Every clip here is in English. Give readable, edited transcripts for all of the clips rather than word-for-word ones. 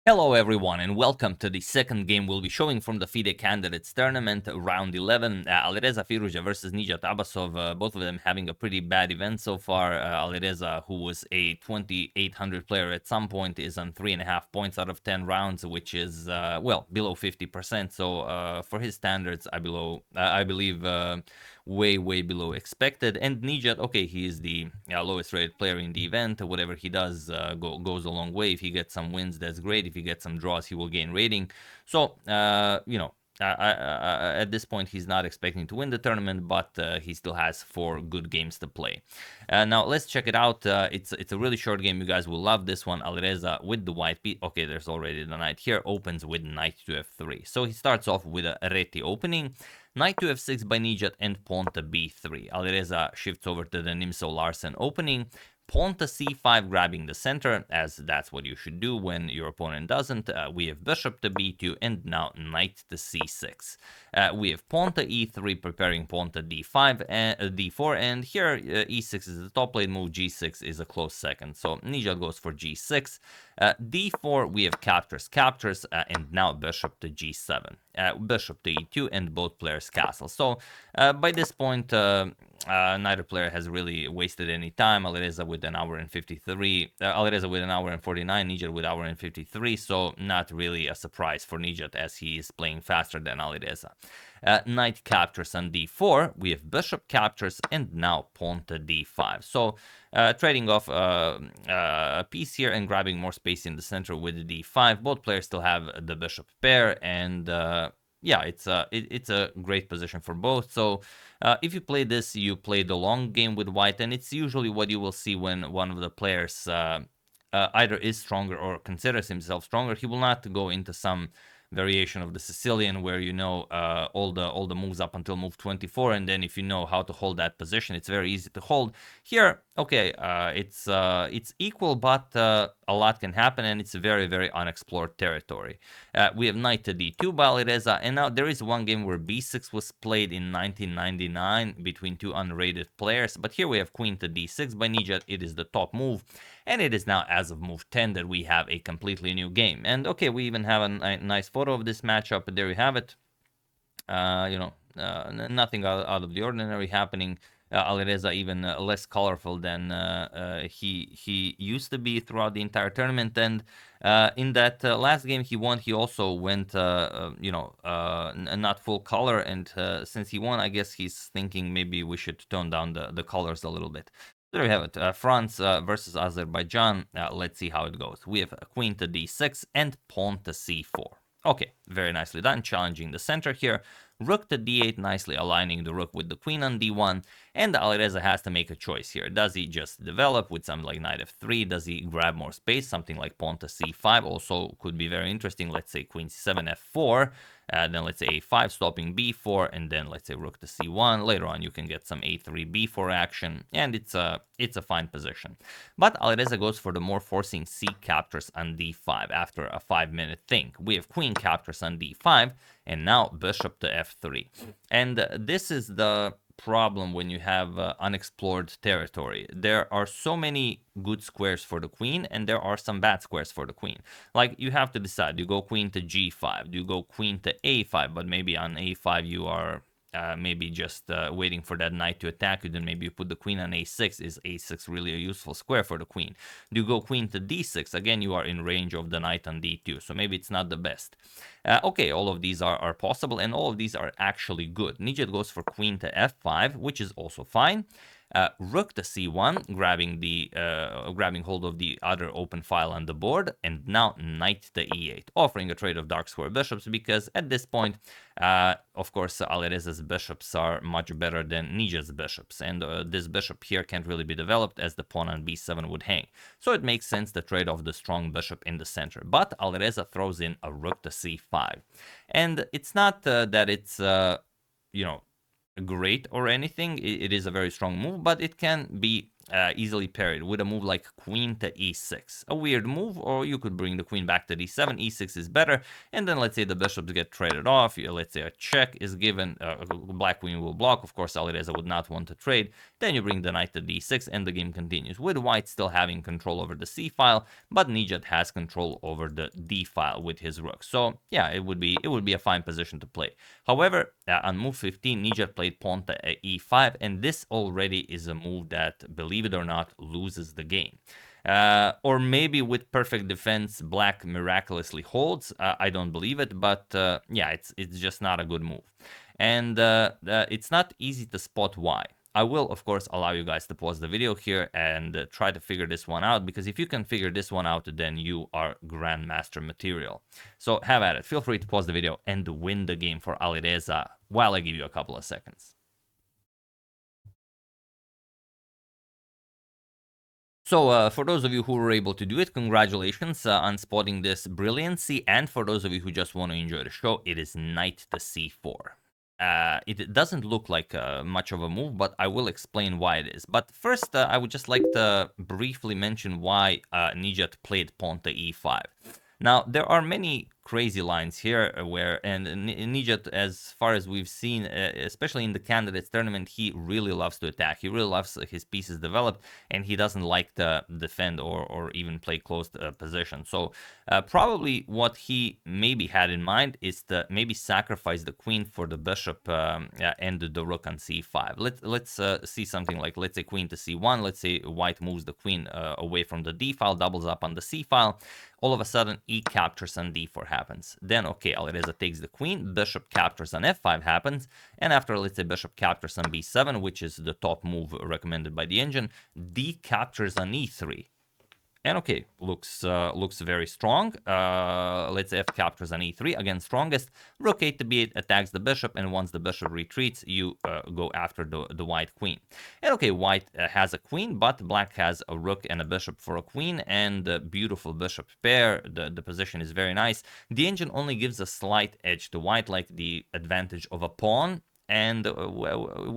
Hello everyone and welcome to the second game we'll be showing from the FIDE Candidates Tournament, round 11. Alireza, Firouzja versus Nijat, Abasov, both of them having a pretty bad event so far. Alireza, who was a 2800 player at some point, is on 3.5 points out of 10 rounds, which is, well, below 50%. So for his standards, I believe way below expected. And Nijat, okay, he is the lowest rated player in the event. Whatever he does goes a long way. If he gets some wins, that's great. If he gets some draws, he will gain rating. So at this point, he's not expecting to win the tournament, but he still has 4 good games to play. Now let's check it out. It's a really short game. You guys will love this one. Alireza with the white piece. Okay, there's already the knight here. Opens with knight to f3. So he starts off with a Reti opening. Knight to f6 by Nijat and pawn to b3. Alireza shifts over to the Nimzo-Larsen opening. Pawn to c5, grabbing the center, as that's what you should do when your opponent doesn't. We have bishop to b2, and now knight to c6. We have pawn to e3, preparing pawn to d5 and d4, and here e6 is the top lane move, g6 is a close second. So Nijat goes for g6. d4, we have captures, and now bishop to g7. Bishop to e2, and both players castle. So by this point, neither player has really wasted any time. Alireza with an hour and 53, Alireza with an hour and 49, Nijat with an hour and 53, so not really a surprise for Nijat as he is playing faster than Alireza. Knight captures on d4, we have bishop captures, and now pawn to d5. So trading off a piece here and grabbing more space in the center with the d5. Both players still have the bishop pair, and yeah, it's a great position for both. So if you play this, you play the long game with white, and it's usually what you will see when one of the players either is stronger or considers himself stronger. He will not go into some variation of the Sicilian where you know all the moves up until move 24, and then if you know how to hold that position, it's very easy to hold. Here, okay, it's equal, but a lot can happen, and it's very unexplored territory. We have knight to d2 by Alireza, and now there is one game where b6 was played in 1999 between two unrated players, but here we have queen to d6 by Nijat. It is the top move, and it is now as of move 10 that we have a completely new game. And okay, we even have a nice photo of this matchup, but there you have it. Nothing out of the ordinary happening. Alireza even less colorful than he used to be throughout the entire tournament. And in that last game he won, he also went, not full color. And since he won, I guess he's thinking maybe we should tone down the colors a little bit. There we have it. France versus Azerbaijan. Let's see how it goes. We have queen to d6 and pawn to c4. Okay, very nicely done, challenging the center here. Rook to d8, nicely aligning the rook with the queen on d1. And Alireza has to make a choice here. Does he just develop with something like knight f3? Does he grab more space? Something like pawn to c5 also could be very interesting. Let's say queen c7, f4. Then let's say a5, stopping b4, and then let's say rook to c1. Later on, you can get some a3, b4 action, and it's a fine position. But Alireza goes for the more forcing c captures on d5 after a 5-minute think. We have queen captures on d5, and now bishop to f3. And this is the problem when you have unexplored territory. There are so many good squares for the queen, and there are some bad squares for the queen. Like, you have to decide, do you go queen to g5, do you go queen to a5, but maybe on a5 you are maybe just waiting for that knight to attack you, then maybe you put the queen on a6. Is a6 really a useful square for the queen? Do you go queen to d6? Again, you are in range of the knight on d2, so maybe it's not the best. Okay, all of these are possible, and all of these are actually good. Nijat goes for queen to f5, which is also fine. Rook to c1, grabbing hold of the other open file on the board, and now knight to e8, offering a trade of dark square bishops, because at this point, of course, Alireza's bishops are much better than Nijat's bishops, and this bishop here can't really be developed as the pawn on b7 would hang. So it makes sense to trade off the strong bishop in the center, but Alireza throws in a rook to c5. And it's not that it's, great or anything. It is a very strong move, but it can be easily parried with a move like queen to e6. A weird move, or you could bring the queen back to d7, e6 is better, and then let's say the bishops get traded off, let's say a check is given, black queen will block, of course Alireza would not want to trade, then you bring the knight to d6 and the game continues, with white still having control over the c file, but Nijat has control over the d file with his rook. So yeah, it would be a fine position to play. However, on move 15, Nijat played pawn to e5, and this already is a move that, believe it or not, loses the game. Or maybe with perfect defense, black miraculously holds. I don't believe it, but yeah, it's just not a good move. And it's not easy to spot why. I will, of course, allow you guys to pause the video here and try to figure this one out, because if you can figure this one out, then you are grandmaster material. So have at it. Feel free to pause the video and win the game for Alireza while I give you a couple of seconds. So for those of you who were able to do it, congratulations on spotting this brilliancy. And for those of you who just want to enjoy the show, it is knight to c4. It doesn't look like much of a move, but I will explain why it is. But first, I would just like to briefly mention why Nijat played pawn to e5. Now, there are many crazy lines here where, and Nijat, as far as we've seen, especially in the candidates tournament, he really loves to attack. He really loves his pieces developed, and he doesn't like to defend or even play close position. So probably what he maybe had in mind is to maybe sacrifice the queen for the bishop and the rook on c5. Let's see something like, let's say queen to c1. Let's say white moves the queen away from the d file, doubles up on the c file. All of a sudden, e captures on d4 happens. Then, okay, Alireza takes the queen, bishop captures on f5 happens, and after, let's say, bishop captures on b7, which is the top move recommended by the engine, d captures on e3. And okay, looks very strong. Let's say f captures on e3, again strongest. Rook 8 to b8 attacks the bishop, and once the bishop retreats, you go after the white queen. And okay, white has a queen, but black has a rook and a bishop for a queen, and a beautiful bishop pair. The position is very nice. The engine only gives a slight edge to white, like the advantage of a pawn. And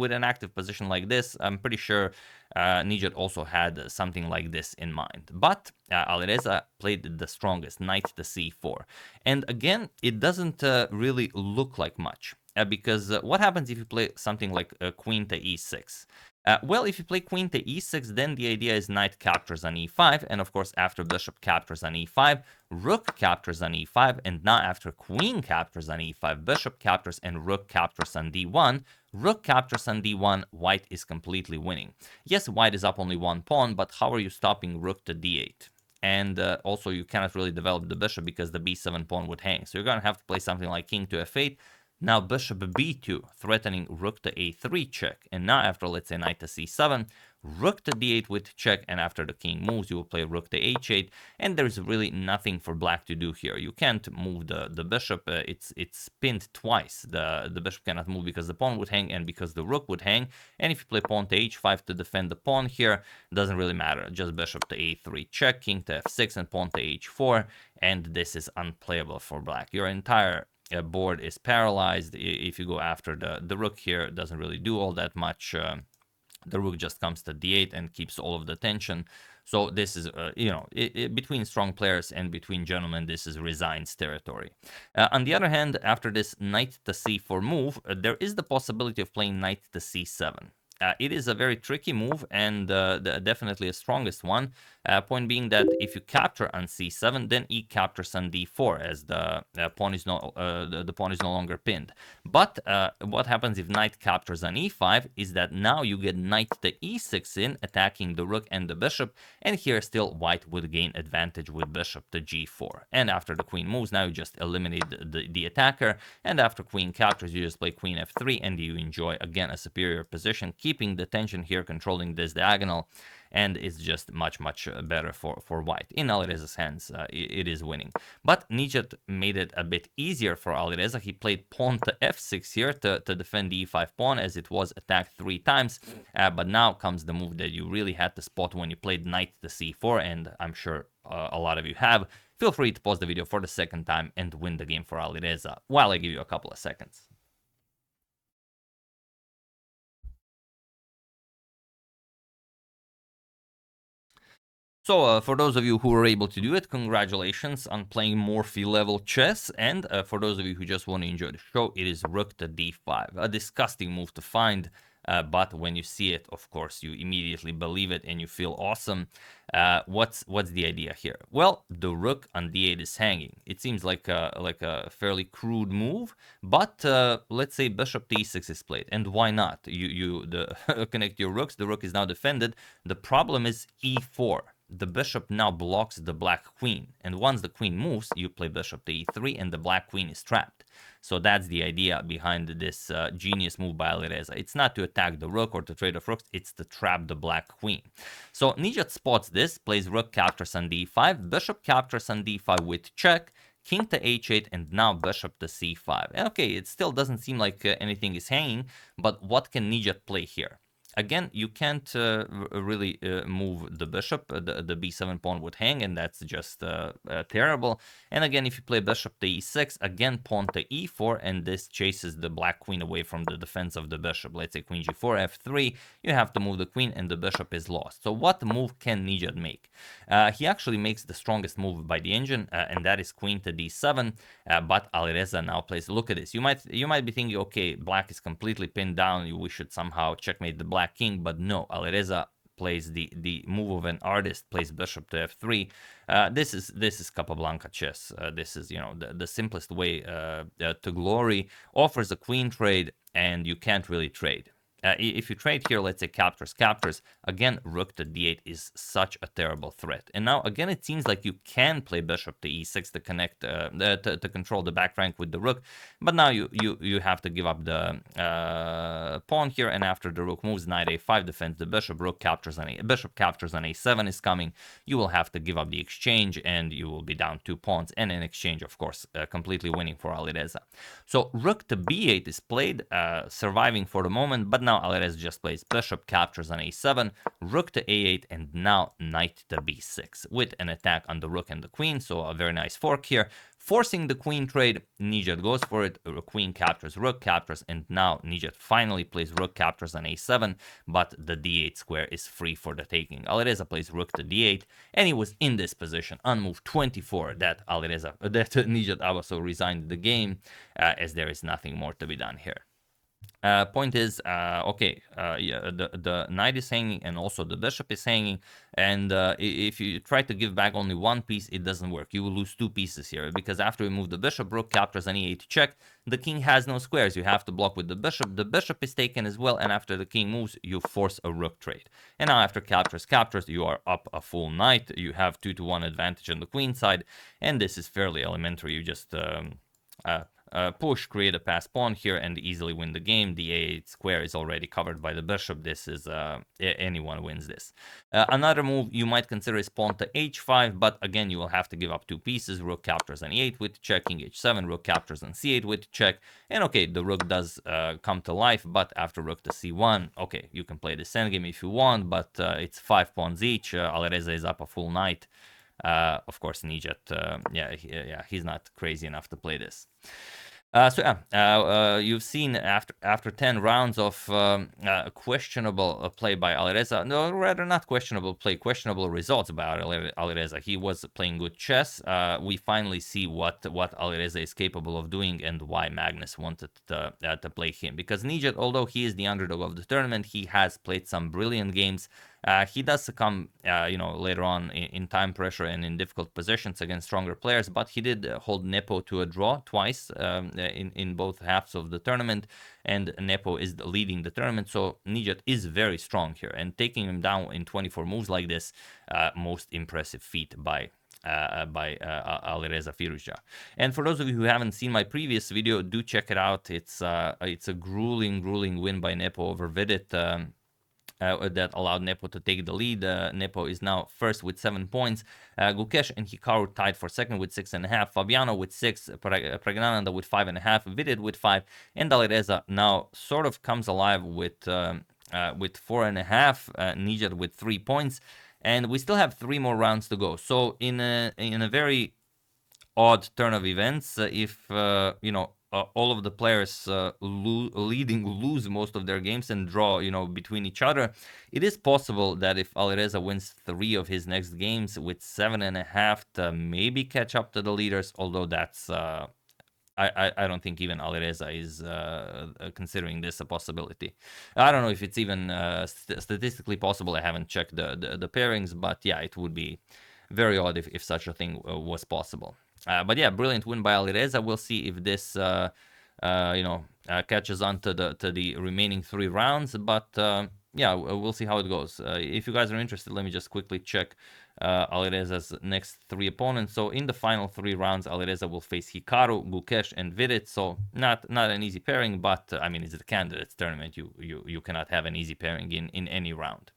with an active position like this, I'm pretty sure Nijat also had something like this in mind. But Alireza played the strongest, knight to c4. And again, it doesn't really look like much. Because what happens if you play something like queen to e6? Well, if you play queen to e6, then the idea is knight captures on e5, and of course after bishop captures on e5, rook captures on e5, and now after queen captures on e5, bishop captures and rook captures on d1, rook captures on d1, white is completely winning. Yes, white is up only one pawn, but how are you stopping rook to d8? And also you cannot really develop the bishop because the b7 pawn would hang, so you're going to have to play something like king to f8. Now bishop b2, threatening rook to a3 check. And now after, let's say, knight to c7, rook to d8 with check, and after the king moves, you will play rook to h8, and there's really nothing for black to do here. You can't move the bishop. It's pinned twice. The bishop cannot move because the pawn would hang and because the rook would hang. And if you play pawn to h5 to defend the pawn here, doesn't really matter. Just bishop to a3 check, king to f6, and pawn to h4, and this is unplayable for black. Your entire board is paralyzed. If you go after the rook here, it doesn't really do all that much. The rook just comes to d8 and keeps all of the tension. So this is, between strong players and between gentlemen, this is resigned territory. On the other hand, after this knight to c4 move, there is the possibility of playing knight to c7. It is a very tricky move and definitely a strongest one. Point being that if you capture on c7, then e captures on d4 as the pawn is no longer pinned. But what happens if knight captures on e5 is that now you get knight to e6 in, attacking the rook and the bishop, and here still white would gain advantage with bishop to g4. And after the queen moves, now you just eliminate the attacker, and after queen captures, you just play queen f3, and you enjoy again a superior position, keeping the tension here, controlling this diagonal, and it's just much better for white. In Alireza's hands, it is winning. But Nijat made it a bit easier for Alireza. He played pawn to f6 here to defend the e5 pawn, as it was attacked 3 times. But now comes the move that you really had to spot when you played knight to c4, and I'm sure a lot of you have. Feel free to pause the video for the second time and win the game for Alireza while I give you a couple of seconds. So, for those of you who were able to do it, congratulations on playing Morphe level chess. And for those of you who just want to enjoy the show, it is rook to d5. A disgusting move to find, but when you see it, of course, you immediately believe it and you feel awesome. What's the idea here? Well, the rook on d8 is hanging. It seems like a fairly crude move, but let's say bishop to e6 is played, and why not? You connect your rooks. The rook is now defended. The problem is e4. The bishop now blocks the black queen, and once the queen moves, you play bishop to e3, and the black queen is trapped. So that's the idea behind this genius move by Alireza. It's not to attack the rook or to trade off rooks, it's to trap the black queen. So Nijat spots this, plays rook captures on d5, bishop captures on d5 with check, king to h8, and now bishop to c5. And okay, it still doesn't seem like anything is hanging, but what can Nijat play here? Again, you can't really move the bishop. The b7 pawn would hang, and that's just terrible. And again, if you play bishop to e6, again pawn to e4, and this chases the black queen away from the defense of the bishop. Let's say queen g4, f3, you have to move the queen, and the bishop is lost. So what move can Nijat make? He actually makes the strongest move by the engine, and that is queen to d7, but Alireza now plays, look at this. You might be thinking, okay, black is completely pinned down, we should somehow checkmate the black king, but no, Alireza plays the move of an artist, plays bishop to f3. This is Capablanca chess. This is, the simplest way to glory. Offers a queen trade, and you can't really trade. If you trade here, let's say captures, again, rook to d8 is such a terrible threat. And now, again, it seems like you can play bishop to e6 to connect, to control the back rank with the rook, but now you have to give up the pawn here, and after the rook moves, knight a5 defends the bishop, bishop captures on a7 is coming, you will have to give up the exchange, and you will be down 2 pawns, and in exchange, of course, completely winning for Alireza. So rook to b8 is played, surviving for the moment, but now Alireza just plays bishop captures on a7, rook to a8, and now knight to b6 with an attack on the rook and the queen. So a very nice fork here, forcing the queen trade. Nijat goes for it, queen captures, rook captures, and now Nijat finally plays rook captures on a7, but the d8 square is free for the taking. Alireza plays rook to d8, and he was in this position on move 24 that Nijat Abasov resigned the game, as there is nothing more to be done here. Point is, the knight is hanging and also the bishop is hanging, and if you try to give back only one piece, it doesn't work. You will lose 2 pieces here, because after you move the bishop, rook captures on e8 check, the king has no squares. You have to block with the bishop is taken as well, and after the king moves, you force a rook trade. And now after captures, you are up a full knight. You have 2-1 advantage on the queen side, and this is fairly elementary. You just push, create a passed pawn here, and easily win the game. The a8 square is already covered by the bishop. This is anyone wins this. Another move you might consider is pawn to h5, but again, you will have to give up 2 pieces. Rook captures on e8 with check, king h7, rook captures on c8 with check, and okay, the rook does come to life, but after rook to c1, okay, you can play this endgame if you want, but it's 5 pawns each. Alireza is up a full knight. Of course, Nijat, he's not crazy enough to play this. You've seen after 10 rounds of questionable play by Alireza, no, rather not questionable play, questionable results by Alireza. He was playing good chess. We finally see what Alireza is capable of doing and why Magnus wanted to play him. Because Nijat, although he is the underdog of the tournament, he has played some brilliant games. He does succumb, later on in time pressure and in difficult positions against stronger players, but he did hold Nepo to a draw twice in both halves of the tournament, and Nepo is leading the tournament, so Nijat is very strong here, and taking him down in 24 moves like this, most impressive feat by Alireza Firouzja. And for those of you who haven't seen my previous video, do check it out. It's a grueling win by Nepo over Vidit. That allowed Nepo to take the lead. Nepo is now first with 7 points. Gukesh and Hikaru tied for second with 6.5. Fabiano with 6. Pragnananda with 5.5. Vidit with 5. And Alireza now sort of comes alive with 4.5. Nijat with 3 points. And we still have 3 more rounds to go. So in a very odd turn of events, if all of the players leading lose most of their games and draw, between each other. It is possible that if Alireza wins 3 of his next games with 7.5 to maybe catch up to the leaders, although that's I don't think even Alireza is considering this a possibility. I don't know if it's even statistically possible. I haven't checked the pairings, but yeah, it would be very odd if such a thing was possible. But yeah, brilliant win by Alireza. We'll see if this catches on to the remaining 3 rounds. But yeah, we'll see how it goes. If you guys are interested, let me just quickly check Alireza's next 3 opponents. So in the final 3 rounds, Alireza will face Hikaru, Gukesh, and Vidit. So not an easy pairing, but I mean, it's a candidates tournament. You cannot have an easy pairing in any round.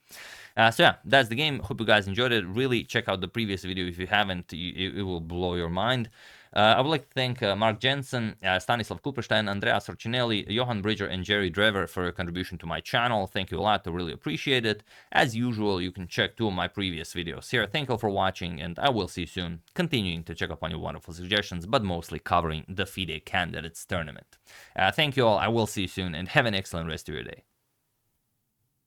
So yeah, that's the game. Hope you guys enjoyed it. Really check out the previous video if you haven't. It will blow your mind. I would like to thank Mark Jensen, Stanislav Kuperstein, Andrea Sorcinelli, Johan Bridger, and Jerry Drever for your contribution to my channel. Thank you a lot. I really appreciate it. As usual, you can check 2 of my previous videos here. Thank you for watching, and I will see you soon, continuing to check up on your wonderful suggestions, but mostly covering the FIDE Candidates Tournament. Thank you all. I will see you soon, and have an excellent rest of your day.